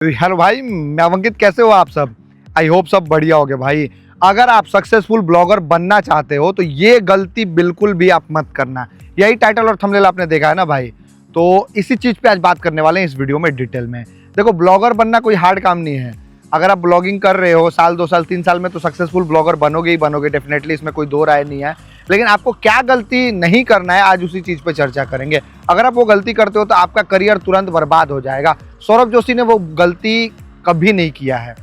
Hello भाई, मैं अंकित। कैसे हो आप सब? आई होप सब बढ़िया होगे भाई। अगर आप सक्सेसफुल ब्लॉगर बनना चाहते हो तो ये गलती बिल्कुल भी आप मत करना। यही टाइटल और थंबनेल आपने देखा है ना भाई, तो इसी चीज़ पे आज बात करने वाले हैं इस वीडियो में डिटेल में। देखो, ब्लॉगर बनना कोई हार्ड काम नहीं है। अगर आप ब्लॉगिंग कर रहे हो साल 2 साल 3 साल में तो सक्सेसफुल ब्लॉगर बनोगे ही बनोगे डेफिनेटली, इसमें कोई दो राय नहीं है। लेकिन आपको क्या गलती नहीं करना है, आज उसी चीज़ पे चर्चा करेंगे। अगर आप वो गलती करते हो तो आपका करियर तुरंत बर्बाद हो जाएगा। सौरभ जोशी ने वो गलती कभी नहीं किया है,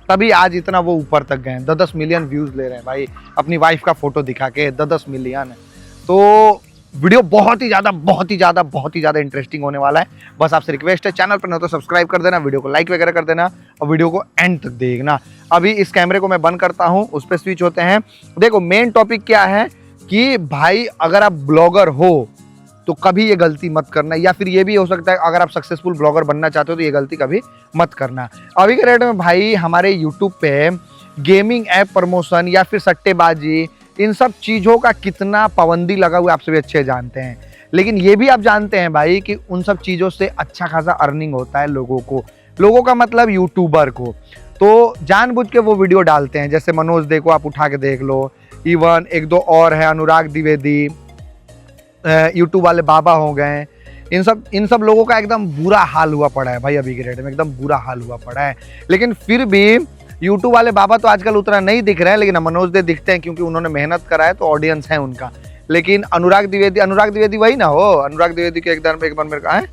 तभी आज इतना वो ऊपर तक गए हैं। 10-10 मिलियन व्यूज ले रहे हैं भाई अपनी वाइफ का फोटो दिखा के। 10-10 मिलियन। तो वीडियो बहुत ही ज़्यादा इंटरेस्टिंग होने वाला है। बस आपसे रिक्वेस्ट है, चैनल पर न तो सब्सक्राइब कर देना, वीडियो को लाइक वगैरह कर देना और वीडियो को एंड तक देखना। अभी इस कैमरे को मैं बंद करता हूँ, उस पर स्विच होते हैं। देखो, मेन टॉपिक क्या है कि भाई अगर आप ब्लॉगर हो तो कभी ये गलती मत करना, या फिर ये भी हो सकता है अगर आप सक्सेसफुल ब्लॉगर बनना चाहते हो तो ये गलती कभी मत करना। अभी के रेट में भाई हमारे यूट्यूब पे गेमिंग ऐप प्रमोशन या फिर सट्टेबाजी, इन सब चीज़ों का कितना पाबंदी लगा हुआ है आप सभी अच्छे जानते हैं। लेकिन ये भी आप जानते हैं भाई कि उन सब चीज़ों से अच्छा खासा अर्निंग होता है लोगों का मतलब यूट्यूबर को। तो जानबूझ के वो वीडियो डालते हैं, जैसे मनोज दे को आप उठा के देख लो, इवन 1-2 और है, अनुराग द्विवेदी, यूट्यूब वाले बाबा हो गए। इन सब लोगों का एकदम बुरा हाल हुआ पड़ा है भाई, अभी के रेट में एकदम बुरा हाल हुआ पड़ा है। लेकिन फिर भी यूट्यूब वाले बाबा तो आजकल उतना नहीं दिख रहे हैं, लेकिन मनोज दे दिखते हैं क्योंकि उन्होंने मेहनत करा है तो ऑडियंस है उनका। लेकिन अनुराग द्विवेदी वही ना हो? अनुराग द्विवेदी के एक बार मेरे को है,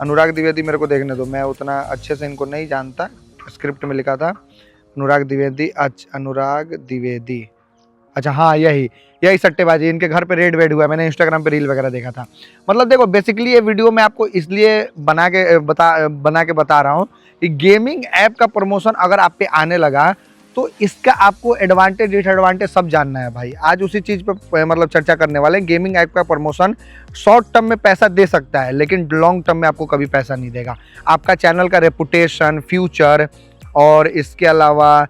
अनुराग द्विवेदी मेरे को देखने दो, मैं उतना अच्छे से इनको नहीं जानता। स्क्रिप्ट में लिखा था अनुराग द्विवेदी। अनुराग द्विवेदी, अच्छा हाँ, यही सट्टेबाजी। इनके घर पे रेड वेड हुआ है, मैंने इंस्टाग्राम पे रील वगैरह देखा था। मतलब देखो, बेसिकली ये वीडियो मैं आपको इसलिए बना के बता रहा हूँ कि गेमिंग ऐप का प्रमोशन अगर आप पे आने लगा तो इसका आपको एडवांटेज डिसएडवांटेज सब जानना है भाई। आज उसी चीज़ पे मतलब चर्चा करने वाले हैं। गेमिंग ऐप का प्रमोशन शॉर्ट टर्म में पैसा दे सकता है, लेकिन लॉन्ग टर्म में आपको कभी पैसा नहीं देगा। आपका चैनल का रेपुटेशन, फ्यूचर और इसके अलावा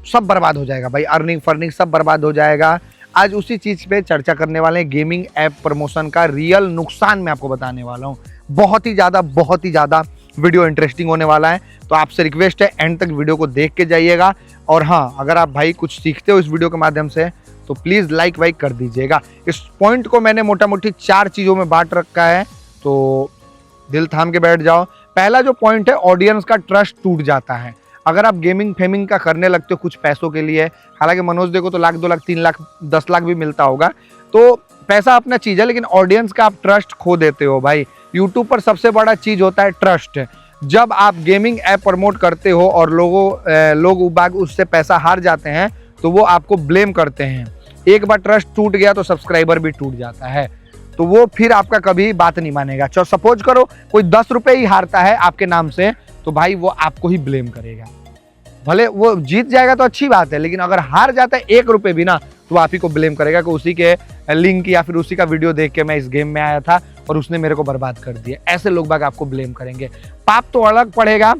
सब बर्बाद हो जाएगा भाई। अर्निंग फर्निंग सब बर्बाद हो जाएगा। आज उसी चीज़ पे चर्चा करने वाले हैं। गेमिंग ऐप प्रमोशन का रियल नुकसान मैं आपको बताने वाला हूँ। बहुत ही ज़्यादा वीडियो इंटरेस्टिंग होने वाला है। तो आपसे रिक्वेस्ट है, एंड तक वीडियो को देख के जाइएगा। और हाँ, अगर आप भाई कुछ सीखते हो इस वीडियो के माध्यम से तो प्लीज़ लाइक वाइक कर दीजिएगा। इस पॉइंट को मैंने मोटा मोटी 4 चीज़ों में बांट रखा है, तो दिल थाम के बैठ जाओ। पहला जो पॉइंट है, ऑडियंस का ट्रस्ट टूट जाता है अगर आप गेमिंग फेमिंग का करने लगते हो कुछ पैसों के लिए। हालांकि मनोज देखो तो 1 लाख 2 लाख 3 लाख 10 लाख भी मिलता होगा, तो पैसा अपना चीज़ है, लेकिन ऑडियंस का आप ट्रस्ट खो देते हो भाई। यूट्यूब पर सबसे बड़ा चीज़ होता है ट्रस्ट। जब आप गेमिंग ऐप प्रमोट करते हो और लोग बाग उससे पैसा हार जाते हैं तो वो आपको ब्लेम करते हैं। एक बार ट्रस्ट टूट गया तो सब्सक्राइबर भी टूट जाता है, तो वो फिर आपका कभी बात नहीं मानेगा। चलो सपोज करो कोई 10 रुपये ही हारता है आपके नाम से, तो भाई वो आपको ही ब्लेम करेगा। भले वो जीत जाएगा तो अच्छी बात है, लेकिन अगर हार जाता है 1 रुपये भी ना, तो आप ही को ब्लेम करेगा कि उसी के लिंक या फिर उसी का वीडियो देख के मैं इस गेम में आया था और उसने मेरे को बर्बाद कर दिया। ऐसे लोग बाग आपको ब्लेम करेंगे। पाप तो अलग पड़ेगा,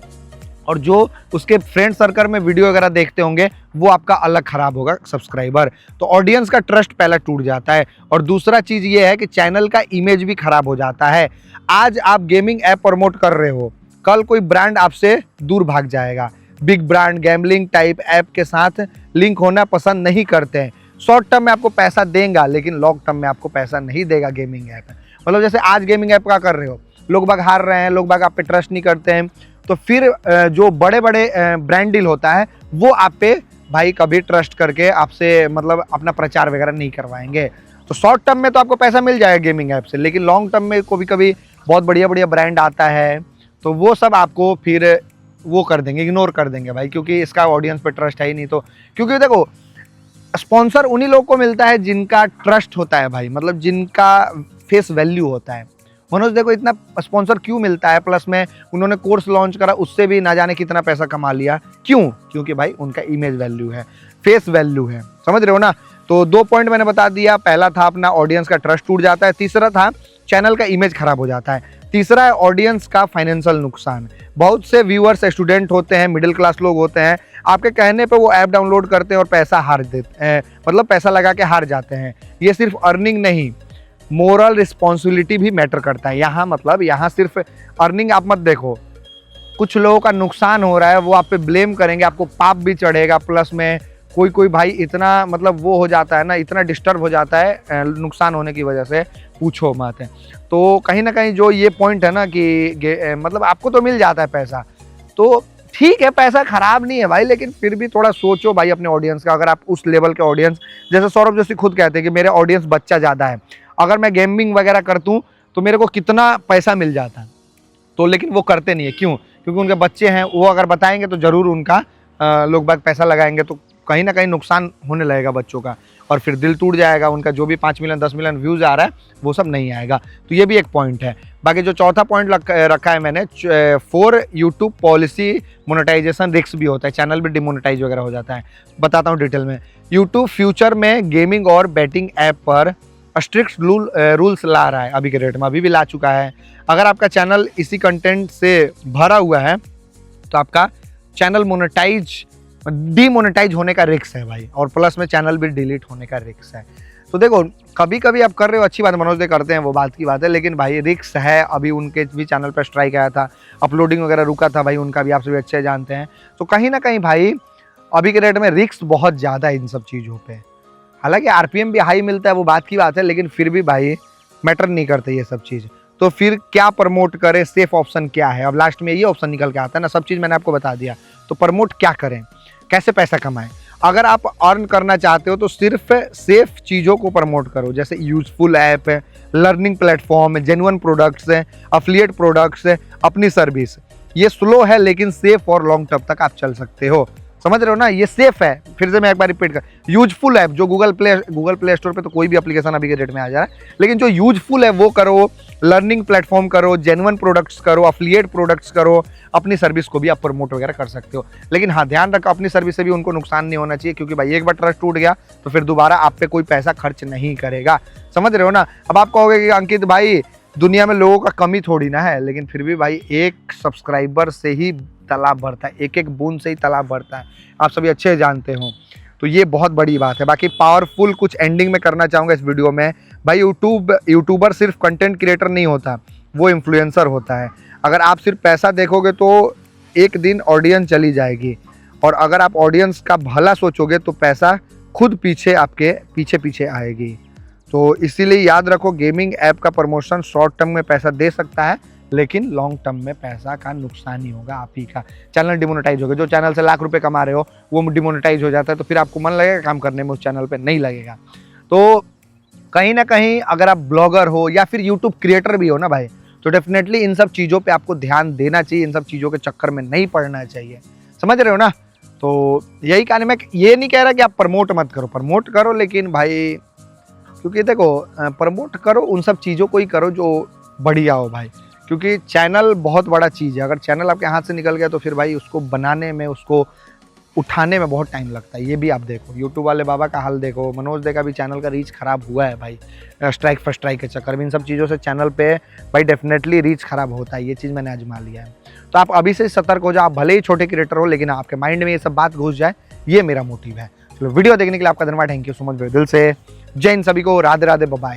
और जो उसके फ्रेंड सर्कल में वीडियो वगैरह देखते होंगे वो आपका अलग खराब होगा सब्सक्राइबर। तो ऑडियंस का ट्रस्ट पहला टूट जाता है। और दूसरा चीज़ ये है कि चैनल का इमेज भी खराब हो जाता है। आज आप गेमिंग ऐप प्रमोट कर रहे हो, कल कोई ब्रांड आपसे दूर भाग जाएगा। Big brand gambling type app के साथ लिंक होना पसंद नहीं करते हैं। शॉर्ट टर्म में आपको पैसा देगा, लेकिन लॉन्ग टर्म में आपको पैसा नहीं देगा गेमिंग ऐप। मतलब जैसे आज गेमिंग ऐप का कर रहे हो, लोग बाग हार रहे हैं, लोग बाग आप पे ट्रस्ट नहीं करते हैं, तो फिर जो बड़े बड़े ब्रांड डील होता है वो आप पे भाई कभी ट्रस्ट करके आपसे मतलब अपना प्रचार वगैरह नहीं करवाएंगे। तो शॉर्ट टर्म में तो आपको पैसा मिल जाएगा गेमिंग ऐप से, लेकिन लॉन्ग टर्म में कभी बहुत बढ़िया ब्रांड आता है तो वो सब आपको फिर वो कर देंगे, इग्नोर कर देंगे भाई, क्योंकि इसका ऑडियंस पे ट्रस्ट है ही नहीं। तो क्योंकि देखो, स्पॉन्सर उन्हीं लोगों को मिलता है जिनका ट्रस्ट होता है भाई, मतलब जिनका फेस वैल्यू होता है। मनोज देखो इतना स्पॉन्सर क्यों मिलता है, प्लस में उन्होंने कोर्स लॉन्च करा, उससे भी ना जाने कितना पैसा कमा लिया। क्यों? क्योंकि भाई उनका इमेज वैल्यू है, फेस वैल्यू है। समझ रहे हो ना? तो 2 पॉइंट मैंने बता दिया। पहला था अपना ऑडियंस का ट्रस्ट टूट जाता है, तीसरा था चैनल का इमेज खराब हो जाता है, तीसरा है ऑडियंस का फाइनेंशियल नुकसान। बहुत से व्यूअर्स स्टूडेंट होते हैं, मिडिल क्लास लोग होते हैं, आपके कहने पे वो ऐप डाउनलोड करते हैं और पैसा हार देते हैं, मतलब पैसा लगा के हार जाते हैं। ये सिर्फ अर्निंग नहीं, मोरल रिस्पॉन्सिबिलिटी भी मैटर करता है यहाँ। मतलब यहाँ सिर्फ अर्निंग आप मत देखो, कुछ लोगों का नुकसान हो रहा है, वो आप पे ब्लेम करेंगे, आपको पाप भी चढ़ेगा। प्लस में कोई भाई इतना मतलब वो हो जाता है ना, इतना डिस्टर्ब हो जाता है नुकसान होने की वजह से, पूछो मत है। तो कहीं ना कहीं जो ये पॉइंट है ना कि मतलब आपको तो मिल जाता है पैसा, तो ठीक है, पैसा खराब नहीं है भाई, लेकिन फिर भी थोड़ा सोचो भाई अपने ऑडियंस का। अगर आप उस लेवल के ऑडियंस, जैसे सौरभ जोशी खुद कहते हैं कि मेरे ऑडियंस बच्चा ज़्यादा है, अगर मैं गेमिंग वगैरह करतूँ तो मेरे को कितना पैसा मिल जाता है, तो लेकिन वो करते नहीं है। क्यों? क्योंकि उनके बच्चे हैं, वो अगर बताएंगे तो ज़रूर उनका लोग बाग पैसा लगाएंगे, तो कहीं ना कहीं नुकसान होने लगेगा बच्चों का, और फिर दिल टूट जाएगा उनका। जो भी 5 मिलियन 10 मिलियन व्यूज़ आ रहा है वो सब नहीं आएगा। तो ये भी एक पॉइंट है। बाकी जो चौथा पॉइंट रखा है मैंने, for YouTube policy monetization risk भी होता है, चैनल भी डिमोनेटाइज वगैरह हो जाता है। बताता हूँ डिटेल में। यूट्यूब फ्यूचर में गेमिंग और बैटिंग ऐप पर स्ट्रिक्ट रूल्स ला रहा है, अभी के रेट में अभी भी ला चुका है। अगर आपका चैनल इसी कंटेंट से भरा हुआ है तो आपका चैनल डीमोनेटाइज होने का रिस्क है भाई, और प्लस में चैनल भी डिलीट होने का रिस्क है। तो देखो, कभी कभी आप कर रहे हो, अच्छी बात है, मनोज दे करते हैं, वो बात की बात है, लेकिन भाई रिस्क है। अभी उनके भी चैनल पर स्ट्राइक आया था, अपलोडिंग वगैरह रुका था भाई उनका भी, आप सभी अच्छे जानते हैं। तो कहीं ना कहीं भाई अभी के रेट में रिस्क बहुत ज़्यादा है इन सब चीज़ों पे। हालांकि आरपीएम भी हाई मिलता है, वो बात की बात है, लेकिन फिर भी भाई मैटर नहीं करते ये सब चीज़। तो फिर क्या प्रमोट करें, सेफ ऑप्शन क्या है? अब लास्ट में ये ऑप्शन निकल के आता है ना, सब चीज़ मैंने आपको बता दिया। तो प्रमोट क्या करें, कैसे पैसा कमाएं? अगर आप अर्न करना चाहते हो तो सिर्फ सेफ चीज़ों को प्रमोट करो, जैसे यूजफुल ऐप है, लर्निंग प्लेटफॉर्म है, जेन्युइन प्रोडक्ट्स है, अफिलिएट प्रोडक्ट्स है, अपनी सर्विस। ये स्लो है लेकिन सेफ और लॉन्ग टर्म तक आप चल सकते हो। समझ रहे हो ना? ये सेफ है। फिर से मैं एक बार रिपीट कर, यूजफुल ऐप जो गूगल प्ले स्टोर पे तो कोई भी एप्लीकेशन अभी के डेट में आ जा रहा है, लेकिन जो यूजफुल है वो करो, लर्निंग प्लेटफॉर्म करो, जेन्युइन प्रोडक्ट्स करो, अफिलिएट प्रोडक्ट्स करो, अपनी सर्विस को भी आप प्रमोट वगैरह कर सकते हो। लेकिन हाँ, ध्यान रखो अपनी सर्विस से भी उनको नुकसान नहीं होना चाहिए, क्योंकि भाई एक बार ट्रस्ट टूट गया तो फिर दोबारा आप पे कोई पैसा खर्च नहीं करेगा। समझ रहे हो ना? अब आप कहोगे कि अंकित भाई दुनिया में लोगों का कमी थोड़ी ना है, लेकिन फिर भी भाई एक सब्सक्राइबर से ही तालाब भरता है, एक एक बूंद से ही तालाब भरता है, आप सभी अच्छे जानते हो। तो ये बहुत बड़ी बात है। बाकी पावरफुल कुछ एंडिंग में करना चाहूँगा इस वीडियो में भाई। यूट्यूबर सिर्फ कंटेंट क्रिएटर नहीं होता, वो इन्फ्लुएंसर होता है। अगर आप सिर्फ पैसा देखोगे तो एक दिन ऑडियंस चली जाएगी, और अगर आप ऑडियंस का भला सोचोगे तो पैसा खुद पीछे आपके पीछे आएगी। तो इसीलिए याद रखो, गेमिंग ऐप का प्रमोशन शॉर्ट टर्म में पैसा दे सकता है, लेकिन लॉन्ग टर्म में पैसा का नुकसान ही होगा आप ही का। चैनल डिमोनेटाइज होगा। जो चैनल से लाख रुपए कमा रहे हो वो डिमोनेटाइज हो जाता है, तो फिर आपको मन लगेगा काम करने में? उस चैनल पे नहीं लगेगा। तो कहीं ना कहीं अगर आप ब्लॉगर हो या फिर यूट्यूब क्रिएटर भी हो ना भाई, तो डेफिनेटली इन सब चीज़ों पे आपको ध्यान देना चाहिए, इन सब चीज़ों के चक्कर में नहीं पड़ना चाहिए। समझ रहे हो ना? तो यही कहानी। मैं ये नहीं कह रहा कि आप प्रमोट मत करो, प्रमोट करो, लेकिन भाई क्योंकि देखो, प्रमोट करो उन सब चीज़ों को ही करो जो बढ़िया हो भाई, क्योंकि चैनल बहुत बड़ा चीज़ है। अगर चैनल आपके हाथ से निकल गया तो फिर भाई उसको बनाने में, उसको उठाने में बहुत टाइम लगता है। ये भी आप देखो, यूट्यूब वाले बाबा का हाल देखो, मनोज दे का भी चैनल का रीच खराब हुआ है भाई, स्ट्राइक फर्स्ट स्ट्राइक के चक्कर में। इन सब चीज़ों से चैनल पे भाई डेफिनेटली रीच खराब होता है, ये चीज़ मैंने आजमा लिया है। तो आप अभी से सतर्क हो जाओ। आप भले ही छोटे क्रिएटर हो, लेकिन आपके माइंड में ये सब बात घुस जाए, ये मेरा मोटिव है। चलो, वीडियो देखने के लिए आपका धन्यवाद, थैंक यू सो मच दिल से। जय हिंद सभी को, राधे राधे, बाय।